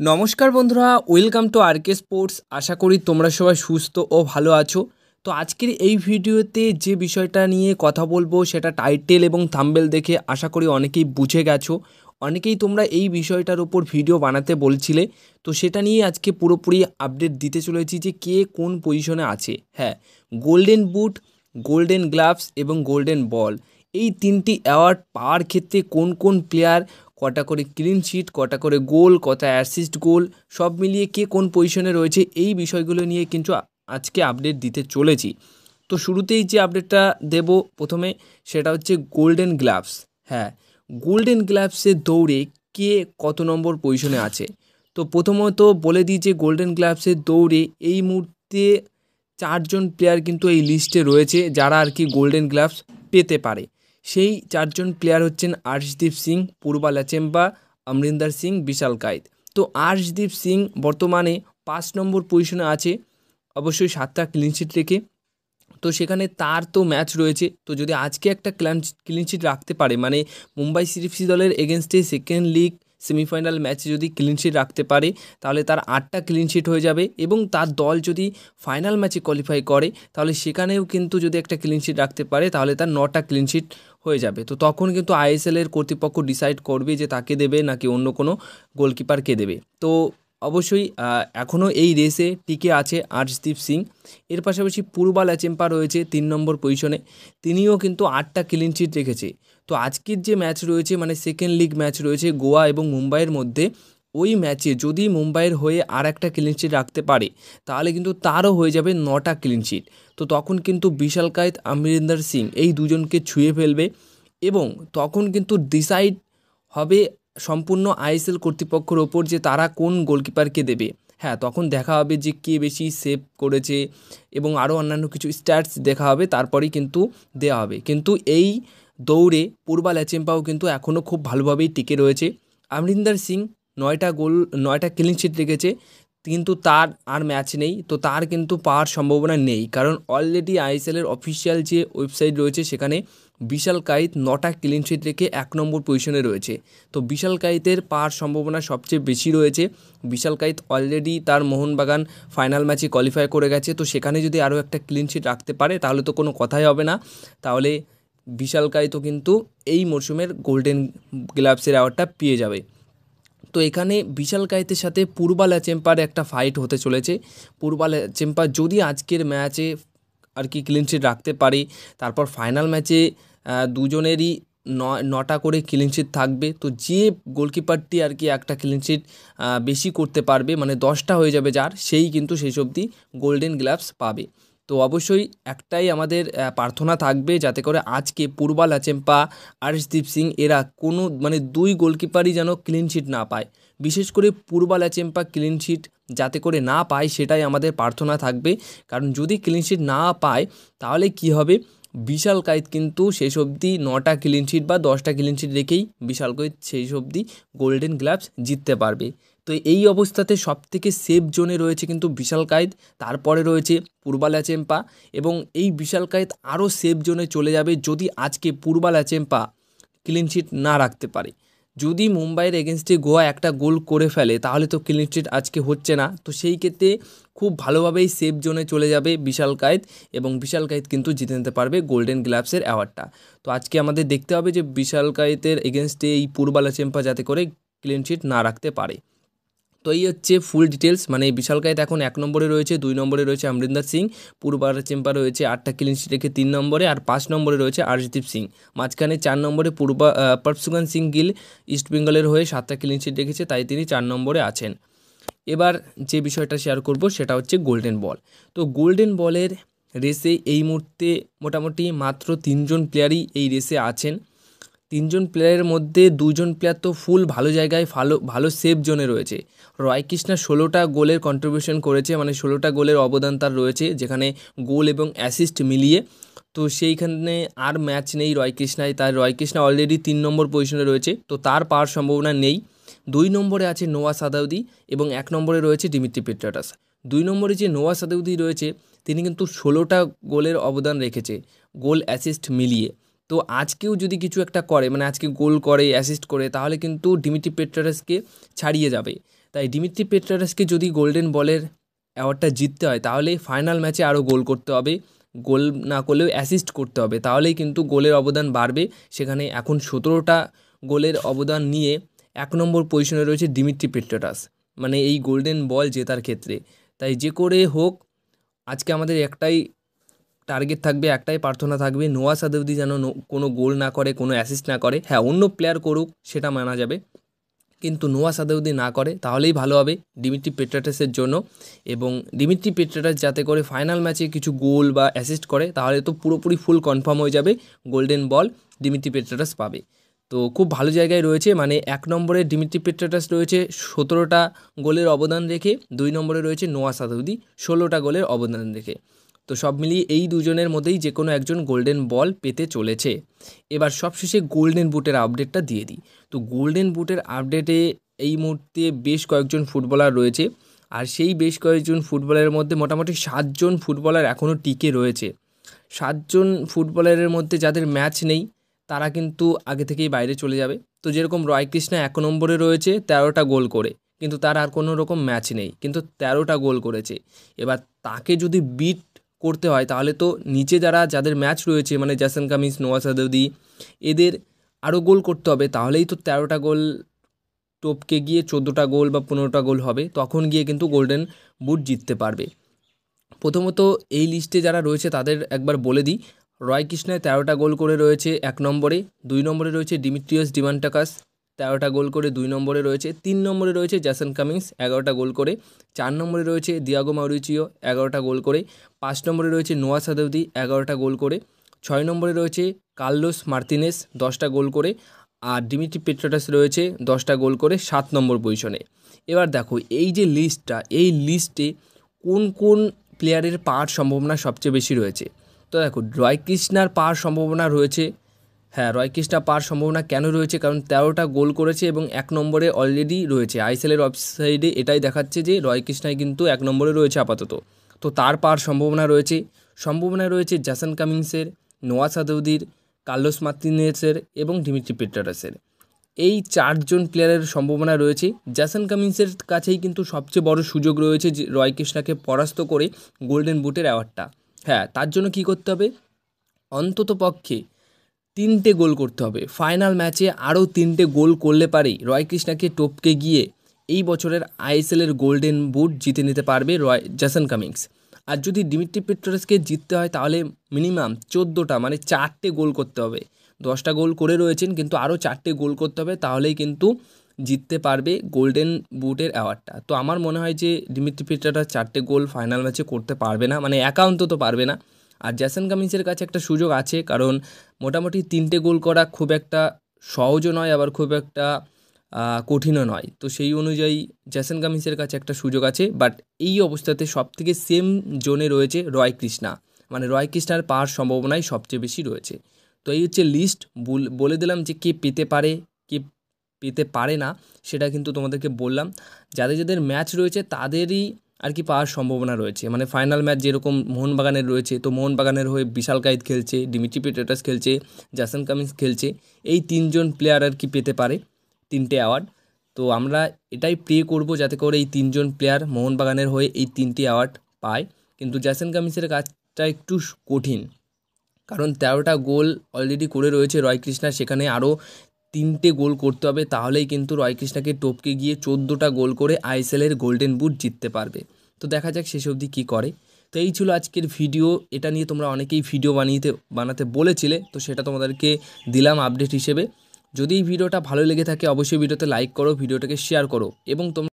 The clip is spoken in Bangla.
নমস্কার বন্ধুরা, ওয়েলকাম টু আরকে স্পোর্টস। আশা করি তোমরা সবাই সুস্থ ও ভালো আছো। তো আজকের এই ভিডিওতে যে বিষয়টা নিয়ে কথা বলবো সেটা টাইটেল এবং থাম্বনেল দেখে আশা করি অনেকেই বুঝে গেছো। অনেকেই তোমরা এই বিষয়টার উপর ভিডিও বানাতে বলছিলে, তো সেটা নিয়ে আজকে পুরোপুরি আপডেট দিতে চলেছি যে কে কোন পজিশনে আছে। হ্যাঁ, গোল্ডেন বুট, গোল্ডেন গ্লাভস এবং গোল্ডেন বল, এই তিনটি অ্যাওয়ার্ড পাওয়ার ক্ষেত্রে কোন কোন প্লেয়ার কটা করে ক্লিন শিট, কটা করে গোল, কটা অ্যাসিস্ট গোল, সব মিলিয়ে কে কোন পজিশনে রয়েছে, এই বিষয়গুলো নিয়ে কিন্তু আজকে আপডেট দিতে চলেছি। তো শুরুতেই যে আপডেটটা দেব প্রথমে, সেটা হচ্ছে গোল্ডেন গ্লাভস। হ্যাঁ, গোল্ডেন গ্লাভসের দৌড়ে কে কত নম্বর পজিশনে আছে। তো প্রথমত বলে দিই যে গোল্ডেন গ্লাভসের দৌড়ে এই মুহূর্তে চারজন প্লেয়ার কিন্তু এই লিস্টে রয়েছে যারা আর কি গোল্ডেন গ্লাভস পেতে পারে। সেই চারজন প্লেয়ার হচ্ছেন আর্শদীপ সিং, পূর্বা লাচেম্বা, অমরিন্দর সিং, বিশাল কায়েত। তো আর্শদীপ সিং বর্তমানে 5 নম্বর পজিশনে আছে, অবশ্যই 7টা ক্লিনশিট রেখে। তো সেখানে তার তো ম্যাচ রয়েছে, তো যদি আজকে একটা ক্লিনশিট রাখতে পারে, মানে মুম্বাই সিএফসি দলের এগেনস্টে সেকেন্ড লিগ সেমিফাইনাল ম্যাচে যদি ক্লিনশিট রাখতে পারে, তাহলে তার 8টা ক্লিনশিট হয়ে যাবে। এবং তার দল যদি ফাইনাল ম্যাচে কোয়ালিফাই করে, তাহলে সেখানেও কিন্তু যদি একটা ক্লিনশিট রাখতে পারে, তাহলে তার 9টা ক্লিনশিট হয়ে যাবে। তো তখন কিন্তু আইএসএলের কর্তৃপক্ষ ডিসাইড করবে যে তাকে দেবে নাকি অন্য কোনো গোলকিপারকে দেবে। তো অবশ্যই এখনও এই রেসে টিকে আছে আর্শদীপ সিং। এর পাশাপাশি পূর্বা লাচেম্পা রয়েছে 3 নম্বর পজিশনে, তিনিও কিন্তু 8টা ক্লিনশিট রেখেছে। তো আজকের যে ম্যাচ রয়েছে, মানে সেকেন্ড লিগ ম্যাচ রয়েছে গোয়া এবং মুম্বাইয়ের মধ্যে, ওই ম্যাচে যদি মুম্বাইয়ের হয়ে আর একটা ক্লিনশিট রাখতে পারে, তাহলে কিন্তু তারও হয়ে যাবে 9টা ক্লিনশিট। তো তখন কিন্তু বিশাল কায়েত, অমরিন্দর সিং এই দুজনকে ছুঁয়ে ফেলবে এবং তখন কিন্তু ডিসাইড হবে সম্পূর্ণ আইএসএল কর্তৃপক্ষের ওপর যে তারা কোন গোলকিপারকে দেবে। হ্যাঁ, তখন দেখা হবে যে কে বেশি সেভ করেছে এবং আরও অন্যান্য কিছু স্ট্যাটস দেখা হবে, তারপরেই কিন্তু দেওয়া হবে। কিন্তু এই দৌড়ে পূর্বা লাচেম্পাও কিন্তু এখনও খুব ভালোভাবেই টিকে রয়েছে। অমরিন্দর সিং 9টা গোল, 9টা ক্লিনশিট রেখেছে, কিন্তু তার আর ম্যাচ নেই, তো তার কিন্তু পাওয়ার সম্ভাবনা নেই, কারণ অলরেডি আইএসএলের অফিসিয়াল যে ওয়েবসাইট রয়েছে সেখানে বিশাল কায়েত 9টা ক্লিনশিট রেখে 1 নম্বর পজিশনে রয়েছে। তো বিশাল কায়েতের পাওয়ার সম্ভাবনা সবচেয়ে বেশি রয়েছে। বিশাল কায়েত অলরেডি তার মোহনবাগান ফাইনাল ম্যাচে কোয়ালিফাই করে গেছে, তো সেখানে যদি আরও একটা ক্লিনশিট রাখতে পারে তাহলে তো কোনো কথাই হবে না। তাহলে বিশাল কায়েতও কিন্তু এই মরশুমের গোল্ডেন গ্লাভসের অ্যাওয়ার্ডটা পেয়ে যাবে। তো এখানে বিশাল কায়েতের সাথে পূর্বা লাচেম্পার একটা ফাইট হতে চলেছে। পূর্বা লাচেম্পা যদি আজকের ম্যাচে আর কি ক্লিনশিট রাখতে পারে, তারপর ফাইনাল ম্যাচে দুজনেরই 9টা করে ক্লিনশিট থাকবে। তো যে গোলকিপারটি আর কি একটা ক্লিনশিট বেশি করতে পারবে, মানে 10টা হয়ে যাবে যার, সেই কিন্তু শেষ অবধি গোল্ডেন গ্লাভস পাবে। তো অবশ্যই একটাই আমাদের প্রার্থনা থাকবে যাতে করে আজকে পূর্বা লাচেম্পা, আর্শদীপ সিং এরা কোনো মানে 2 গোলকিপারই যেন ক্লিনশিট না পায়। বিশেষ করে পূর্বা লাচেম্পা ক্লিনশিট যাতে করে না পায় সেটাই আমাদের প্রার্থনা থাকবে। কারণ যদি ক্লিনশিট না পায় তাহলে কি হবে, বিশাল কায়েত কিন্তু শেষ অবধি 9টা ক্লিনশিট বা 10টা ক্লিনশিট রেখেই বিশাল কায়েত শেষ অবধি গোল্ডেন গ্লাভস জিততে পারবে। তো এই অবস্থাতে সবথেকে সেফ জোনে রয়েছে কিন্তু বিশাল কায়েত, তারপরে রয়েছে পূর্বা লাচেম্পা, এবং এই বিশাল কায়েত আরও সেফ জোনে চলে যাবে যদি আজকে পূর্বা লাচেম্পা ক্লিনশিট না রাখতে পারে। যদি মুম্বাইয়ের এগেনস্টে গোয়া একটা গোল করে ফেলে তাহলে তো ক্লিনশিট আজকে হচ্ছে না, তো সেই ক্ষেত্রে খুব ভালোভাবেই সেফ জোনে চলে যাবে বিশাল কায়েত, এবং বিশাল কায়েত কিন্তু জিতে নিতে পারবে গোল্ডেন গ্লাভসের অ্যাওয়ার্ডটা। তো আজকে আমাদের দেখতে হবে যে বিশাল কায়েতের এগেনস্টে এই পূর্বা লাচেম্পা যাতে করে ক্লিনশিট না রাখতে পারে। তো এই হচ্ছে ফুল ডিটেলস, মানে বিশাল কায়েত এখন 1 নম্বরে রয়েছে, 2 নম্বরে রয়েছে অমরিন্দর সিং, পূর্বা লাচেম্পা রয়েছে 8টা ক্লিনশিট রেখে 3 নম্বরে, আর 5 নম্বরে রয়েছে আর্শদীপ সিং। মাঝখানে 4 নম্বরে পরশুগান সিং গিল ইস্ট বেঙ্গলের হয়ে 7টা ক্লিনশিট রেখেছে, তাই তিনি 4 নম্বরে আছেন। এবার যে বিষয়টা শেয়ার করব সেটা হচ্ছে গোল্ডেন বল। তো গোল্ডেন বলের রেসে এই মুহূর্তে মোটামুটি মাত্র 3জন প্লেয়ারই এই রেসে আছেন। 3জন প্লেয়ারের মধ্যে 2জন প্লেয়ার তো ফুল ভালো জায়গায় ভালো ভালো সেফ জোনে রয়েছে। রয় কৃষ্ণা 16টা গোলের কন্ট্রিবিউশন করেছে, মানে 16টা গোলের অবদান তার রয়েছে, যেখানে গোল এবং অ্যাসিস্ট মিলিয়ে। তো সেইখানে আর ম্যাচ নেই রয় কৃষ্ণায়, তার রয় কৃষ্ণা অলরেডি 3 নম্বর পজিশনে রয়েছে, তো তার পাওয়ার সম্ভাবনা নেই। 2 নম্বরে আছে নোয়া সাদাউদি এবং 1 নম্বরে রয়েছে দিমিত্রি পেট্রাটাস। 2 নম্বরে যে নোয়া সাদাউদি রয়েছে তিনি কিন্তু 16টা গোলের অবদান রেখেছে, গোল অ্যাসিস্ট মিলিয়ে। তো আজকেও যদি কিছু একটা করে, মানে আজকে গোল করে অ্যাসিস্ট করে, তাহলে কিন্তু দিমিত্রি পেট্রাটাসকে ছাড়িয়ে যাবে। তাই দিমিত্রি পেট্রারাসকে যদি গোল্ডেন বলের অ্যাওয়ার্ডটা জিততে হয় তাহলে ফাইনাল ম্যাচে আরও গোল করতে হবে, গোল না করলেও অ্যাসিস্ট করতে হবে, তাহলেই কিন্তু গোলের অবদান বাড়বে। সেখানে এখন 17টা গোলের অবদান নিয়ে 1 নম্বর পজিশনে রয়েছে দিমিত্রি পেট্রারাস, মানে এই গোল্ডেন বল জেতার ক্ষেত্রে। তাই যে করে হোক আজকে আমাদের একটাই টার্গেট থাকবে, একটাই প্রার্থনা থাকবে, নোয়া সাদৌদি যেন কোনো গোল না করে, কোনো অ্যাসিস্ট না করে। হ্যাঁ, অন্য প্লেয়ার করুক সেটা মানা যাবে, কিন্তু নোয়া সাদৌদি না করে তাহলেই ভালো হবে দিমিত্রি পেট্রারাসের জন্য। এবং দিমিত্রি পেট্রারাস যাতে করে ফাইনাল ম্যাচে কিছু গোল বা অ্যাসিস্ট করে তাহলে তো পুরোপুরি ফুল কনফার্ম হয়ে যাবে গোল্ডেন বল দিমিত্রি পেট্রারাস পাবে। তো খুব ভালো জায়গায় রয়েছে, মানে 1 নম্বরে দিমিত্রি পেট্রারাস রয়েছে 17টা গোলের অবদান রেখে, 2 নম্বরে রয়েছে নোয়া সাদৌদি 16টা গোলের অবদান রেখে। তো সব মিলিয়ে এই দুজনের মধ্যেই যে কোনো একজন গোল্ডেন বল পেতে চলেছে। এবার সবশেষে গোল্ডেন বুটের আপডেটটা দিয়ে দিই। তো গোল্ডেন বুটের আপডেটে এই মুহূর্তে বেশ কয়েকজন ফুটবলার রয়েছে, আর সেই বেশ কয়েকজন ফুটবলারের মধ্যে মোটামুটি 7 জন ফুটবলার এখনও টিকে রয়েছে। 7 জন ফুটবলারের মধ্যে যাদের ম্যাচ নেই তারা কিন্তু আগে থেকেই বাইরে চলে যাবে। তো যেরকম রয় কৃষ্ণা 1 নম্বরে রয়েছে 13টা গোল করে, কিন্তু তার আর কোনো রকম ম্যাচ নেই, কিন্তু 13টা গোল করেছে। এবার তাকে যদি বিট করতে হয় তাহলে তো নিচে যাদের ম্যাচ রয়েছে, মানে জেসন কামিন্স, নোয়া সাদৌদি, এদের আরও গোল করতে হবে, তাহলেই তো 13টা গোল টপকে গিয়ে 14টা গোল বা 15টা গোল হবে, তখন গিয়ে কিন্তু গোল্ডেন বুট জিততে পারবে। প্রথমত এই লিস্টে যারা রয়েছে তাদের একবার বলে দিই। রয় কৃষ্ণায় 13টা গোল করে রয়েছে 1 নম্বরে, 2 নম্বরে রয়েছে ডিমিট্রিয়াস ডিমান্টাকাস 13টা গোল করে 2 নম্বরে রয়েছে, 3 নম্বরে রয়েছে জেসন কামিন্স 11টা গোল করে, 4 নম্বরে রয়েছে দিয়াগো মাউরিচিও 11টা গোল করে, 5 নম্বরে রয়েছে নোয়া সাদৌদি 11টা গোল করে, 6 নম্বরে রয়েছে কার্লোস মার্তিনেস 10টা গোল করে, আর দিমিত্রি পেট্রারাস রয়েছে 10টা গোল করে 7 নম্বর পজিশনে। এবার দেখো এই যে লিস্টটা, এই লিস্টে কোন কোন প্লেয়ারের পাওয়ার সম্ভাবনা সবচেয়ে বেশি রয়েছে। তো দেখো রয় কৃষ্ণার পাওয়ার সম্ভাবনা রয়েছে। হ্যাঁ, রয় কৃষ্ণা পাওয়ার সম্ভাবনা কেন রয়েছে, কারণ 13টা গোল করেছে এবং 1 নম্বরে অলরেডি রয়েছে। আইএসএলের ওয়েবসাইটে এটাই দেখাচ্ছে যে রয় কৃষ্ণাই কিন্তু 1 নম্বরে রয়েছে আপাতত। তো তার পাওয়ার সম্ভাবনা রয়েছে জেসন কামিন্সের, নোয়া সাদৌদির, কার্লোস মার্তিনেসের এবং দিমিত্রি পেট্রারাসের। এই 4 জন প্লেয়ারের সম্ভাবনা রয়েছে। জেসন কামিন্সের কাছেই কিন্তু সবচেয়ে বড় সুযোগ রয়েছে যে রয় কৃষ্ণাকে পরাস্ত করে গোল্ডেন বুটের অ্যাওয়ার্ডটা। হ্যাঁ, তার জন্য কী করতে হবে, অন্তত পক্ষে 3টে গোল করতে হবে। ফাইনাল ম্যাচে আরও 3টে গোল করলে পারেই রয় কৃষ্ণাকে টপকে গিয়ে এই বছরের আইএসএলের গোল্ডেন বুট জিতে নিতে পারবে জেসন কামিন্স। আর যদি দিমিত্রি পেট্রারাসকে জিততে হয় তাহলে মিনিমাম 14টা মানে 4টে গোল করতে হবে। 10টা গোল করে রয়েছেন, কিন্তু আরও 4টে গোল করতে হবে, তাহলেই কিন্তু জিততে পারবে গোল্ডেন বুটের অ্যাওয়ার্ডটা। তো আমার মনে হয় যে দিমিত্রি পেট্রারাস 4টে গোল ফাইনাল ম্যাচে করতে পারবে না, মানে একা অন্তত পারবে না। আর জেসন কামিন্সের কাছে একটা সুযোগ আছে, কারণ মোটামুটি 3টে গোল করা খুব একটা সহজও নয়, আবার খুব একটা কঠিনও নয়। তো সেই অনুযায়ী জেসন কামিন্সের কাছে একটা সুযোগ আছে। বাট এই অবস্থাতে সবথেকে সেম জোনে রয়েছে রয় কৃষ্ণা, মানে রয় কৃষ্ণার পাওয়ার সম্ভাবনাই সবচেয়ে বেশি রয়েছে। তো এই হচ্ছে লিস্ট, বলে দিলাম যে কে পেতে পারে কে পেতে পারে না, সেটা কিন্তু তোমাদেরকে বললাম। যাদের ম্যাচ রয়েছে তাদেরই আর কি পাওয়ার সম্ভাবনা রয়েছে, মানে ফাইনাল ম্যাচ যেরকম মোহনবাগানের রয়েছে, তো মোহনবাগানের হয়ে বিশাল কায়েত খেলছে, দিমিত্রি পেট্রারাস খেলছে, জেসন কামিন্স খেলছে, এই 3 জন প্লেয়ার আর কি পেতে পারে 3টে অ্যাওয়ার্ড। তো আমরা এটাই প্রে করব যাতে করে এই 3 জন প্লেয়ার মোহনবাগানের হয়ে এই 3টি অ্যাওয়ার্ড পায়। কিন্তু জেসন কামিন্সের কাজটা একটু কঠিন, কারণ 13টা গোল অলরেডি করে রয়েছে রয় কৃষ্ণা, সেখানে আরও 3টে গোল করতে হবে, তাহলেই কিন্তু রয় কৃষ্ণাকে টপকে গিয়ে 14টা গোল করে আইএসএলের গোল্ডেন বুট জিততে পারবে। তো দেখা যাক শেষ অবধি কী করে। তো এই ছিল আজকের ভিডিও। এটা নিয়ে তোমরা অনেকেই ভিডিও বানাতে বলেছিলে, তো সেটা তোমাদেরকে দিলাম আপডেট হিসেবে। যদি এই ভিডিওটা ভালো লেগে থাকে অবশ্যই ভিডিওতে লাইক করো, ভিডিওটাকে শেয়ার করো, এবং তোমরা